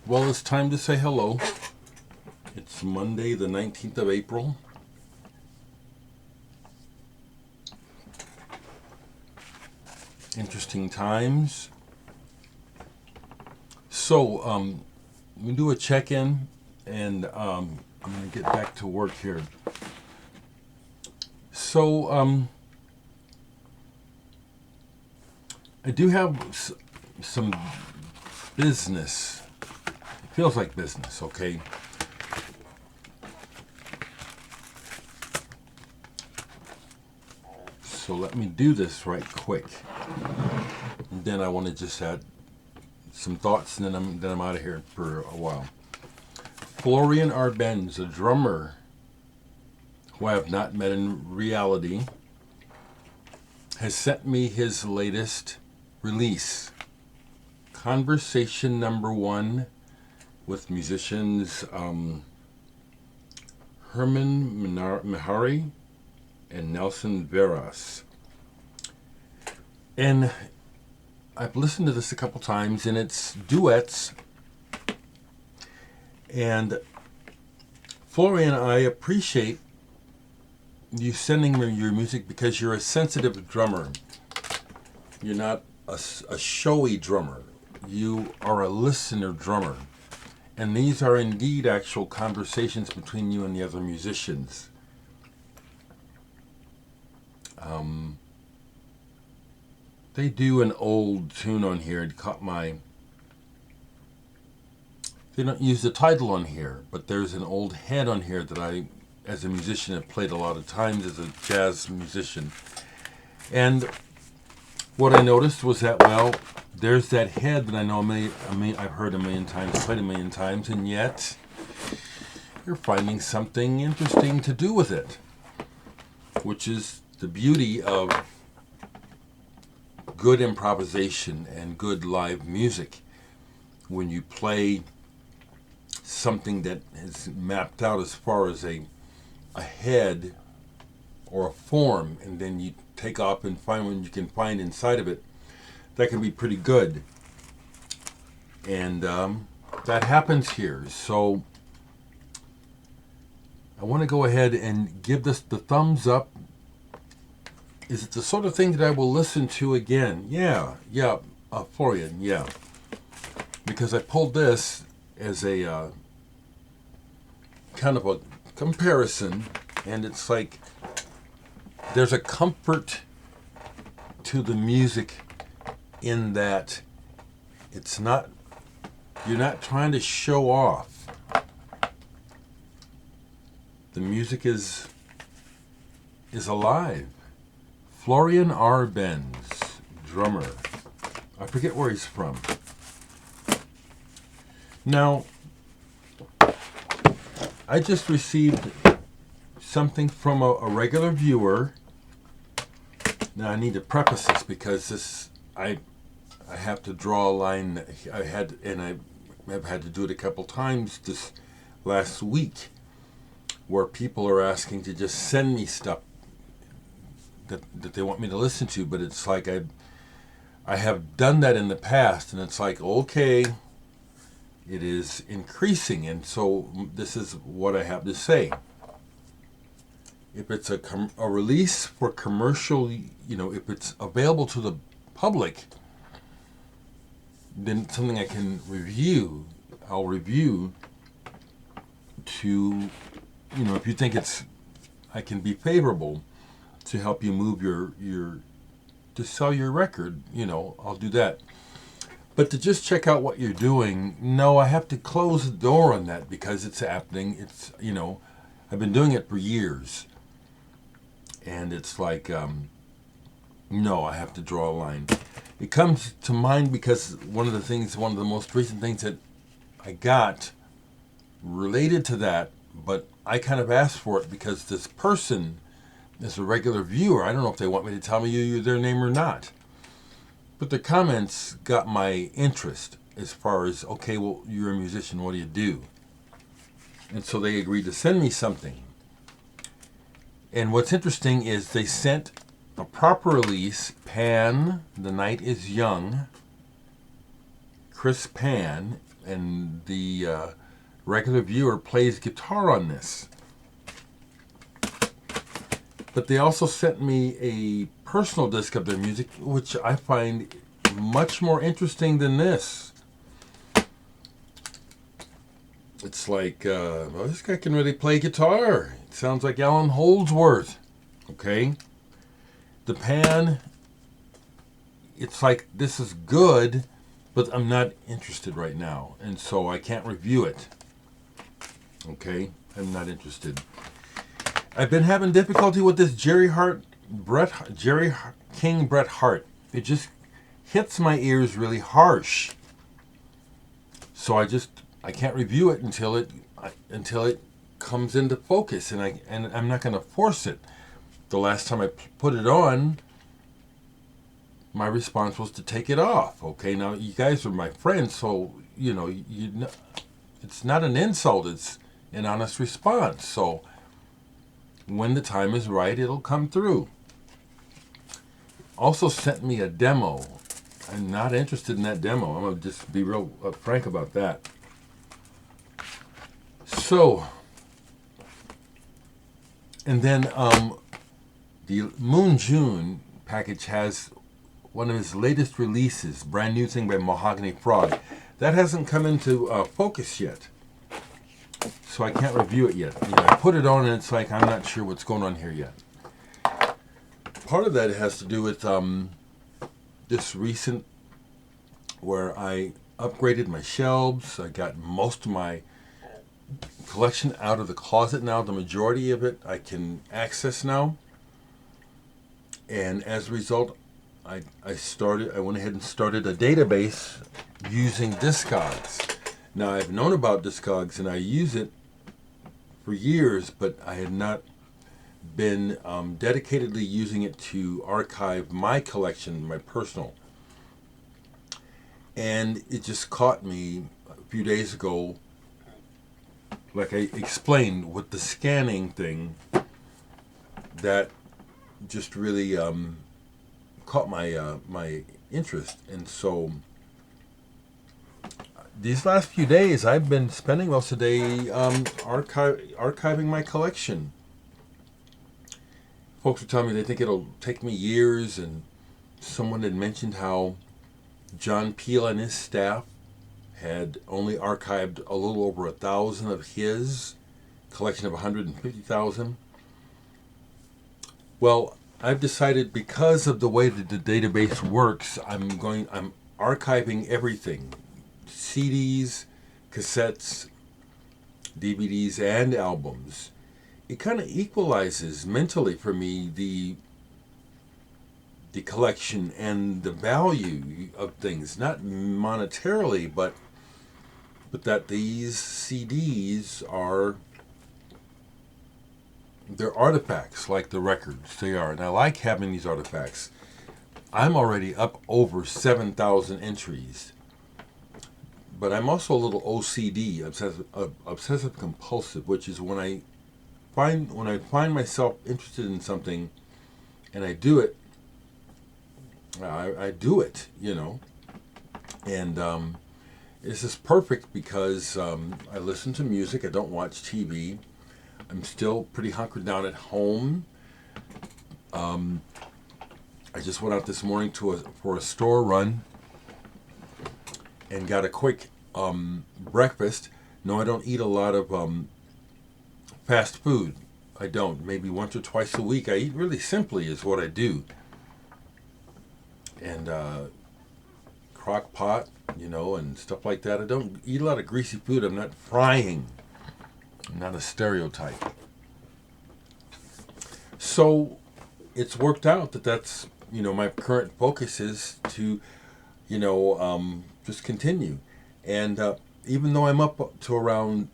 Well, it's time to say hello. It's Monday, the 19th of April. Interesting times. So, we do a check-in, and I'm going to get back to work here. So, I do have some business. It feels like business, okay? So let me do this right quick. And then I want to just add some thoughts, and then I'm out of here for a while. Florian Arbenz, a drummer who I have not met in reality, has sent me his latest release. Conversation number 1 with musicians Mehari and Nelson Veras. And I've listened to this a couple times, and it's duets. And Florian, I appreciate you sending me your music because you're a sensitive drummer. You're not a showy drummer. You are a listener drummer. And these are indeed actual conversations between you and the other musicians. They do an old tune on here. It caught my... They don't use the title on here, but there's an old head on here that I, as a musician, have played a lot of times as a jazz musician. And what I noticed was that, well, there's that head that I know I've heard a million times, played a million times, and yet you're finding something interesting to do with it, which is the beauty of good improvisation and good live music. When you play something that is mapped out as far as a head or a form, and then you take off and find what you can find inside of it, that can be pretty good. And that happens here. So I want to go ahead and give this the thumbs up. Is it the sort of thing that I will listen to again? Yeah, Florian, yeah. Because I pulled this as a kind of a comparison, and it's like there's a comfort to the music in that it's not, you're not trying to show off. The music is alive. Florian Arbenz, drummer. I forget where he's from. Now, I just received something from a regular viewer. Now I need to preface this because I have to draw a line. I have had to do it a couple times this last week, where people are asking to just send me stuff that they want me to listen to, but it's like I have done that in the past, and it's like, okay, it is increasing, and so this is what I have to say. If it's a release for commercial, if it's available to the public, then it's something I can review. I'll review to, if you think I can be favorable to help you move to sell your record, I'll do that. But to just check out what you're doing, no, I have to close the door on that because it's happening. It's, I've been doing it for years. And it's like, no, I have to draw a line. It comes to mind because one of the most recent things that I got related to that, but I kind of asked for it because this person is a regular viewer. I don't know if they want me to tell you their name or not. But the comments got my interest as far as, okay, well, you're a musician, what do you do? And so they agreed to send me something. And what's interesting is they sent a proper release, Pan, The Night is Young, Chris Pan, and the regular viewer plays guitar on this. But they also sent me a personal disc of their music, which I find much more interesting than this. It's like, well, this guy can really play guitar. It sounds like Alan Holdsworth. Okay? The Pan, it's like, this is good, but I'm not interested right now. And so I can't review it. Okay? I'm not interested. I've been having difficulty with this Jerry King Bret Hart. It just hits my ears really harsh. So I can't review it until it comes into focus, and I'm not going to force it. The last time I put it on, my response was to take it off. Okay, now you guys are my friends, so it's not an insult. It's an honest response. So when the time is right, it'll come through. Also sent me a demo. I'm not interested in that demo. I'm going to just be real frank about that. So, and then the Moon June package has one of his latest releases, brand new thing by Mahogany Frog. That hasn't come into focus yet. So I can't review it yet. I put it on and it's like, I'm not sure what's going on here yet. Part of that has to do with this recent, where I upgraded my shelves. I got most of my collection out of the closet now. The majority of it I can access now. And as a result, I went ahead and started a database using Discogs. Now, I've known about Discogs and I use it for years, but I had not been dedicatedly using it to archive my collection, my personal. And it just caught me a few days ago, like I explained, with the scanning thing, that just really caught my interest. And so these last few days, I've been spending most of the day archiving my collection. Folks are telling me they think it'll take me years, and someone had mentioned how John Peel and his staff had only archived a little over 1,000 of his collection of 150,000. Well, I've decided, because of the way that the database works, I'm archiving everything. CDs, cassettes, DVDs, and albums. It kind of equalizes mentally for me the collection and the value of things, not monetarily, but that these CDs they're artifacts like the records. They are, and I like having these artifacts. I'm already up over 7,000 entries. But I'm also a little OCD, obsessive compulsive, which is when I find myself interested in something, and I do it. I do it, and this is perfect because I listen to music. I don't watch TV. I'm still pretty hunkered down at home. I just went out this morning for a store run and got a quick breakfast. No, I don't eat a lot of fast food. I don't. Maybe once or twice a week. I eat really simply is what I do. And crock pot, and stuff like that. I don't eat a lot of greasy food. I'm not frying. I'm not a stereotype. So it's worked out that's, my current focus is to, just continue. And even though I'm up to around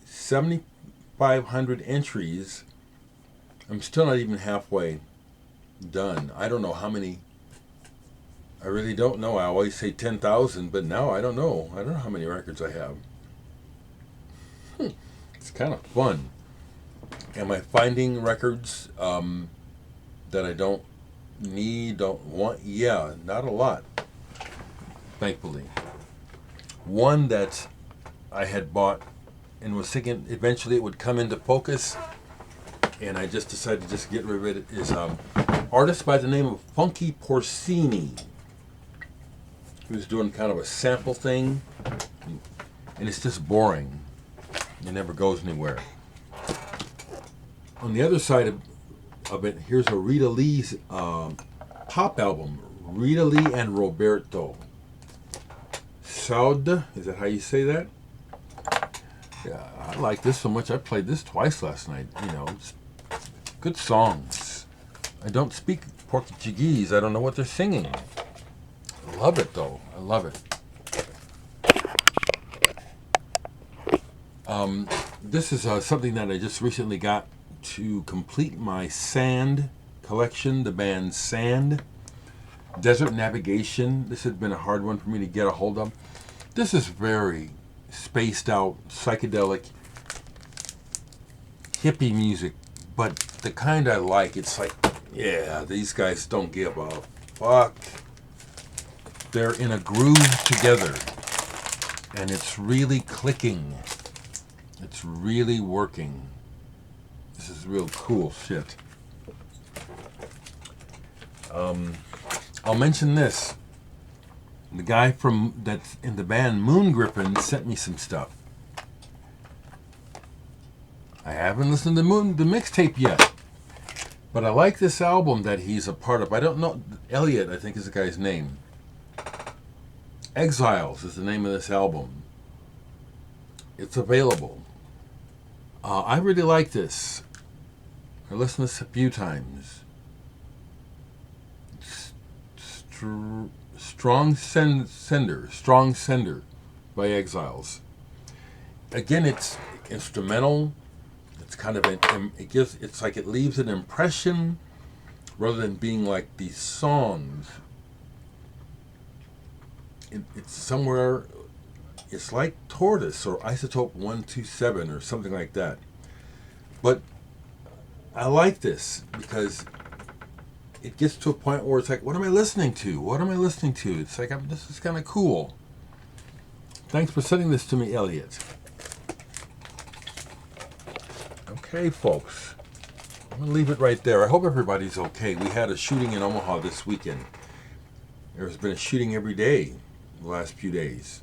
7,500 entries, I'm still not even halfway done. I don't know how many. I really don't know. I always say 10,000, but now I don't know. I don't know how many records I have. It's kind of fun. Am I finding records that I don't need, don't want? Yeah, not a lot. thankfully. One that I had bought and was thinking eventually it would come into focus, and I just decided to just get rid of it, is artist by the name of Funky Porcini. He was doing kind of a sample thing, and it's just boring. It never goes anywhere. On the other side of it, here's a Rita Lee's pop album, Rita Lee and Roberto. Saud, is that how you say that? Yeah, I like this so much. I played this twice last night. You know, it's good songs. I don't speak Portuguese. I don't know what they're singing. I love it though. I love it. This is something that I just recently got to complete my Sand collection, the band Sand. Desert Navigation. This has been a hard one for me to get a hold of. This is very spaced out, psychedelic, hippie music, but the kind I like. It's like, yeah, these guys don't give a fuck. They're in a groove together, and it's really clicking. It's really working. This is real cool shit. I'll mention this. The guy that's in the band Moon Griffin sent me some stuff. I haven't listened to the mixtape yet, but I like this album that he's a part of. I don't know, Elliot, I think is the guy's name. Exiles is the name of this album. It's available. I really like this. I listened to this a few times. Strong Sender by Exiles. Again, it's instrumental. It's kind of it's like it leaves an impression rather than being like these songs. It's somewhere. It's like Tortoise or Isotope 127 or something like that. But I like this because it gets to a point where it's like, what am I listening to? What am I listening to? It's like, this is kind of cool. Thanks for sending this to me, Elliot. Okay, folks. I'm going to leave it right there. I hope everybody's okay. We had a shooting in Omaha this weekend. There's been a shooting every day the last few days.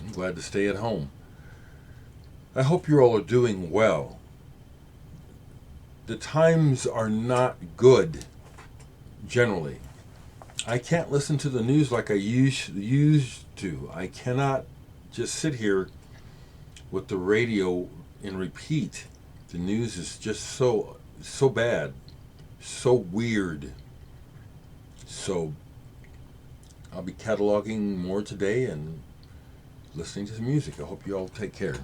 I'm glad to stay at home. I hope you all are doing well. The times are not good, generally. I can't listen to the news like I used to. I cannot just sit here with the radio and repeat. The news is just so bad, so weird. So I'll be cataloging more today and listening to some music. I hope you all take care.